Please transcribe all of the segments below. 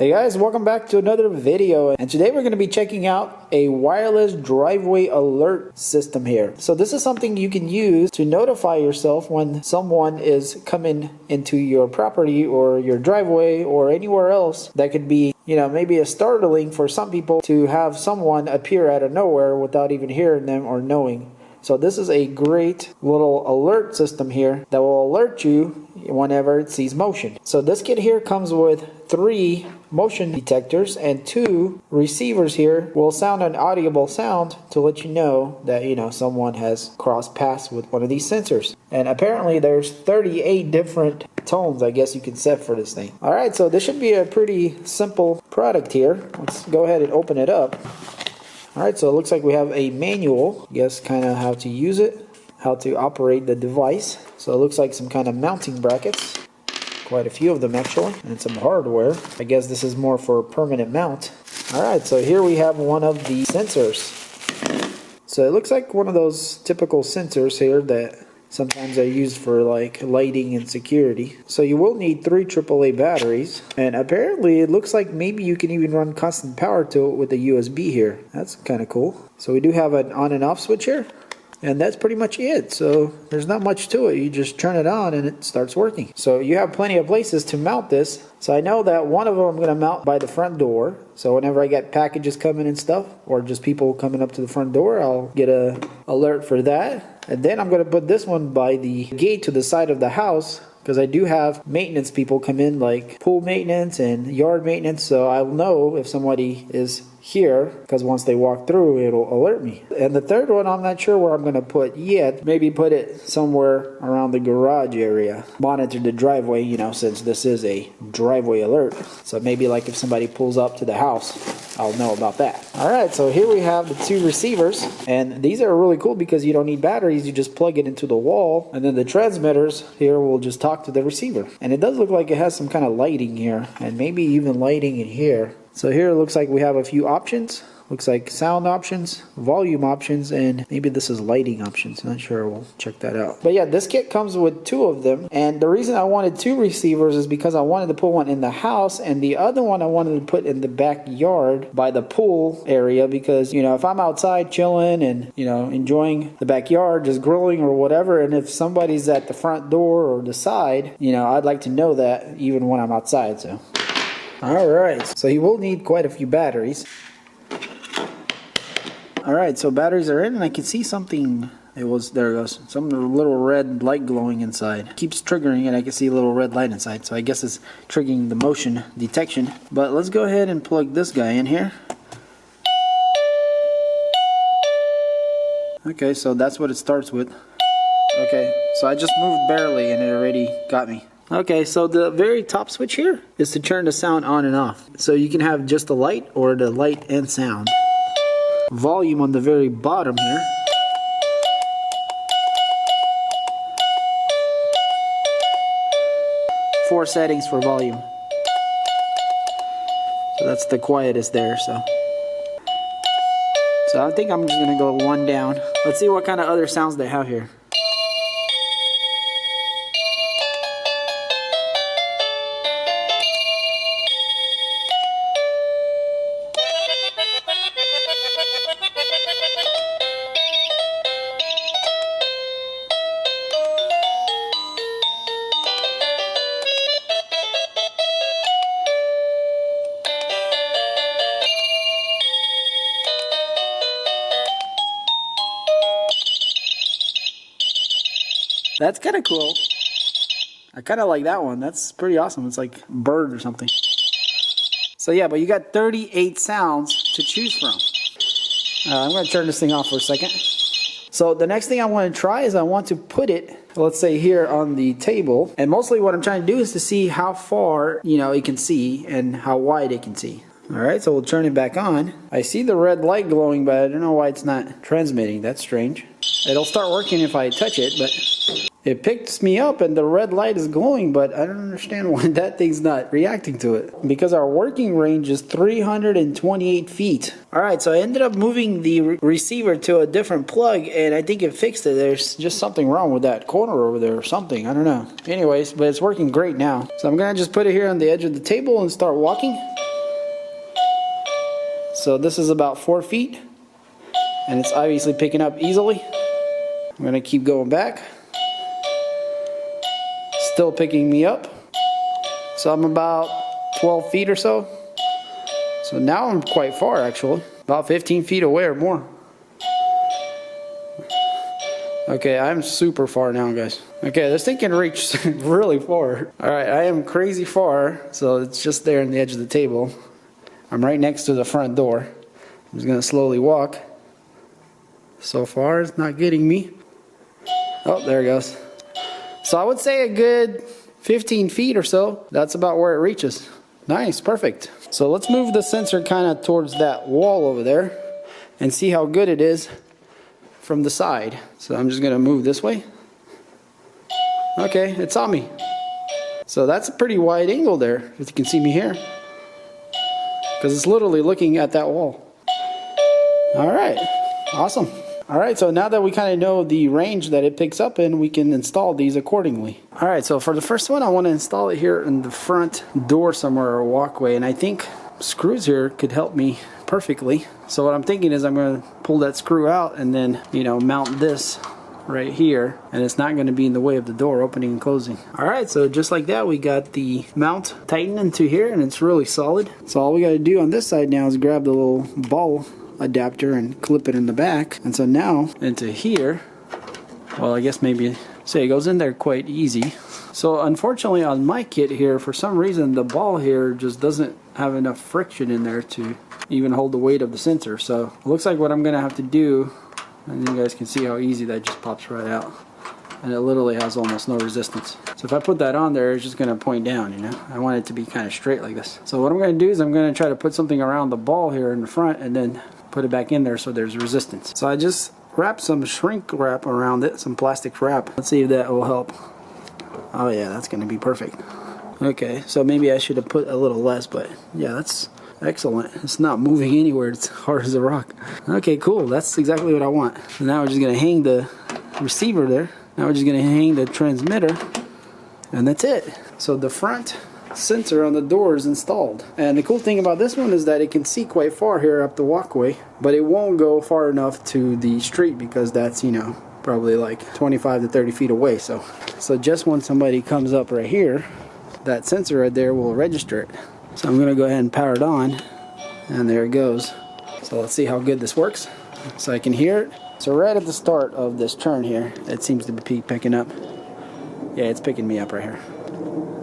Hey guys, welcome back to another video, and today we're going to be checking out a wireless driveway alert system here. So this is something you can use to notify yourself when someone is coming into your property or your driveway or anywhere else. That could be, maybe a startling for some people to have someone appear out of nowhere without even hearing them or knowing. So this is a great little alert system here that will alert you whenever it sees motion. So this kit here comes with 3 motion detectors, and 2 receivers here will sound an audible sound to let you know that someone has crossed paths with one of these sensors. And apparently there's 38 different tones I guess you can set for this thing. Alright, so this should be a pretty simple product here. Let's go ahead and open it up. Alright, so it looks like we have a manual, I guess kind of how to use it, how to operate the device. So it looks like some kind of mounting brackets, quite a few of them actually, and some hardware. I guess this is more for a permanent mount. Alright, so here we have one of the sensors. So it looks like one of those typical sensors here that sometimes are used for like lighting and security. So you will need 3 AAA batteries, and apparently it looks like maybe you can even run constant power to it with a USB here. That's kind of cool. So we do have an on and off switch here, and that's pretty much it. So there's not much to it. You just turn it on and it starts working. So you have plenty of places to mount this. So I know that one of them I'm going to mount by the front door. So whenever I get packages coming and stuff, or just people coming up to the front door, I'll get a alert for that. And then I'm going to put this one by the gate to the side of the house, because I do have maintenance people come in, like pool maintenance and yard maintenance, so I'll know if somebody is here, because once they walk through it'll alert me. And the third one I'm not sure where I'm going to put yet. Maybe put it somewhere around the garage area. Monitor the driveway, since this is a driveway alert. So maybe like if somebody pulls up to the house, I'll know about that. Alright, so here we have the 2 receivers, and these are really cool because you don't need batteries. You just plug it into the wall, and then the transmitters here will just talk to the receiver. And it does look like it has some kind of lighting here, and maybe even lighting in here. So here it looks like we have a few options. Looks like sound options, volume options, and maybe this is lighting options. Not sure, we'll check that out. But yeah, this kit comes with 2 of them, and the reason I wanted 2 receivers is because I wanted to put one in the house, and the other one I wanted to put in the backyard by the pool area, because if I'm outside chilling and enjoying the backyard, just grilling or whatever, and if somebody's at the front door or the side, I'd like to know that even when I'm outside. So alright, so you will need quite a few batteries. Alright, so batteries are in, and I can see something. There it goes. Some little red light glowing inside. Keeps triggering, and I can see a little red light inside. So I guess it's triggering the motion detection. But let's go ahead and plug this guy in here. Okay, so that's what it starts with. Okay, so I just moved barely, and it already got me. Okay, so the very top switch here is to turn the sound on and off. So you can have just the light or the light and sound. Volume on the very bottom here. Four settings for volume. So that's the quietest there. So I think I'm just gonna go 1 down. Let's see what kind of other sounds they have here. That's kind of cool. I kind of like that one. That's pretty awesome. It's like a bird or something. So yeah, but you got 38 sounds to choose from. I'm going to turn this thing off for a second. So the next thing I want to try is I want to put it, let's say here on the table. And mostly what I'm trying to do is to see how far, it can see and how wide it can see. Alright, so we'll turn it back on. I see the red light glowing, but I don't know why it's not transmitting. That's strange. It'll start working if I touch it, but it picks me up and the red light is glowing, but I don't understand why that thing's not reacting to it. Because our working range is 328 feet. Alright, so I ended up moving the receiver to a different plug, and I think it fixed it. There's just something wrong with that corner over there or something. I don't know. Anyways, but it's working great now. So I'm going to just put it here on the edge of the table and start walking. So this is about 4 feet, and it's obviously picking up easily. I'm gonna keep going back. Still picking me up. So I'm about 12 feet or so. So now I'm quite far actually, about 15 feet away or more. Okay, I'm super far now, guys. Okay, this thing can reach really far. All right, I am crazy far, so it's just there on the edge of the table. I'm right next to the front door. I'm just gonna slowly walk. So far, it's not getting me. Oh, there it goes. So I would say a good 15 feet or so. That's about where it reaches. Nice, perfect. So let's move the sensor kind of towards that wall over there and see how good it is from the side. So I'm just gonna move this way. Okay, it saw me. So that's a pretty wide angle there, if you can see me here. Because it's literally looking at that wall. All right, awesome. All right, so now that we kind of know the range that it picks up in, we can install these accordingly. All right, so for the first one, I want to install it here in the front door somewhere or walkway, and I think screws here could help me perfectly. So what I'm thinking is I'm going to pull that screw out and then, you know, mount this right here, and it's not going to be in the way of the door opening and closing. All right, so just like that, we got the mount tightened into here, and it's really solid. So all we got to do on this side now is grab the little ball adapter and clip it in the back. And so now into here, well, I guess maybe say it goes in there quite easy. So unfortunately on my kit here, for some reason the ball here just doesn't have enough friction in there to even hold the weight of the sensor. So it looks like what I'm gonna have to do, and you guys can see how easy that just pops right out, and it literally has almost no resistance. So if I put that on there, it's just gonna point down, you know. I want it to be kind of straight like this. So what I'm gonna do is I'm gonna try to put something around the ball here in the front and then put it back in there so there's resistance. So I just wrapped some shrink wrap around it, some plastic wrap. Let's see if that will help. Oh yeah, that's gonna be perfect. Okay, so maybe I should have put a little less, but yeah, that's excellent. It's not moving anywhere, it's hard as a rock. Okay, cool, that's exactly what I want. So now we're just gonna hang the receiver there. Now we're just gonna hang the transmitter, and that's it. So the front sensor on the door is installed, and the cool thing about this one is that it can see quite far here up the walkway, but it won't go far enough to the street because that's, you know, probably like 25 to 30 feet away. So just when somebody comes up right here, that sensor right there will register it. So I'm gonna go ahead and power it on, and there it goes. So let's see how good this works. So I can hear it. So right at the start of this turn here, it seems to be picking up. Yeah, it's picking me up right here.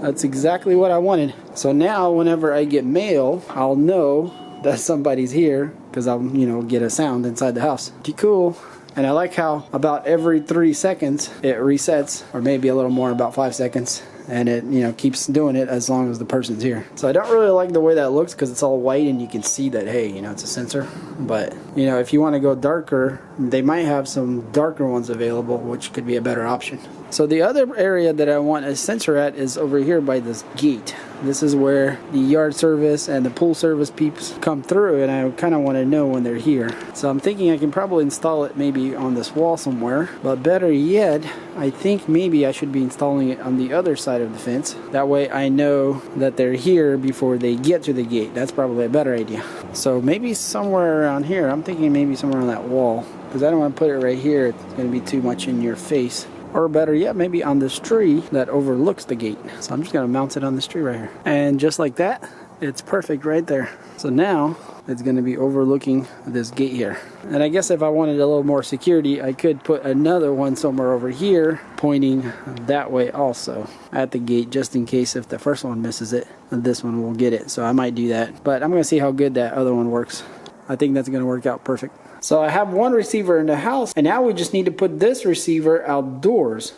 That's exactly what I wanted. So now whenever I get mail, I'll know that somebody's here because I'll, you know, get a sound inside the house. Pretty cool. And I like how about every 3 seconds it resets, or maybe a little more, about 5 seconds. And it, you know, keeps doing it as long as the person's here. So I don't really like the way that looks because it's all white and you can see that, hey, you know, it's a sensor. But, you know, if you want to go darker, they might have some darker ones available, which could be a better option. So the other area that I want a sensor at is over here by this gate. This is where the yard service and the pool service peeps come through, and I kind of want to know when they're here. So I'm thinking I can probably install it maybe on this wall somewhere, but better yet, I think maybe I should be installing it on the other side of the fence. That way I know that they're here before they get to the gate. That's probably a better idea. So maybe somewhere around here. I'm thinking maybe somewhere on that wall, because I don't want to put it right here. It's going to be too much in your face. Or better yet, maybe on this tree that overlooks the gate. So I'm just going to mount it on this tree right here. And just like that, it's perfect right there. So now it's going to be overlooking this gate here. And I guess if I wanted a little more security, I could put another one somewhere over here pointing that way also at the gate, just in case if the first one misses it, this one will get it. So I might do that. But I'm going to see how good that other one works. I think that's going to work out perfect. So I have one receiver in the house, and now we just need to put this receiver outdoors.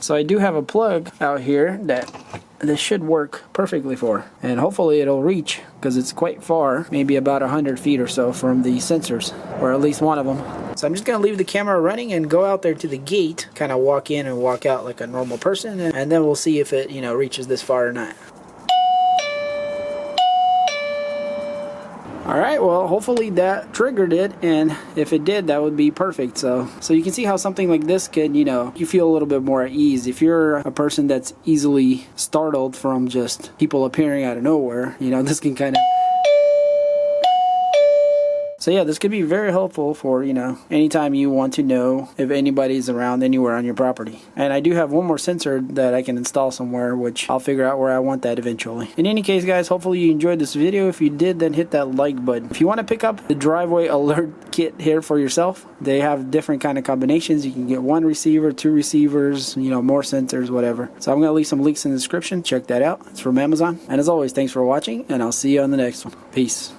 So I do have a plug out here that this should work perfectly for, and hopefully it'll reach, because it's quite far, maybe about 100 feet or so from the sensors, or at least one of them. So I'm just going to leave the camera running and go out there to the gate, kind of walk in and walk out like a normal person, and then we'll see if it, you know, reaches this far or not. Alright, well, hopefully that triggered it, and if it did, that would be perfect. So you can see how something like this could, you know, you feel a little bit more at ease. If you're a person that's easily startled from just people appearing out of nowhere, you know, this can kind of... So yeah, this could be very helpful for, you know, anytime you want to know if anybody's around anywhere on your property. And I do have one more sensor that I can install somewhere, which I'll figure out where I want that eventually. In any case, guys, hopefully you enjoyed this video. If you did, then hit that like button. If you want to pick up the driveway alert kit here for yourself, they have different kind of combinations. You can get 1 receiver, 2 receivers, you know, more sensors, whatever. So I'm going to leave some links in the description. Check that out. It's from Amazon. And as always, thanks for watching, and I'll see you on the next one. Peace.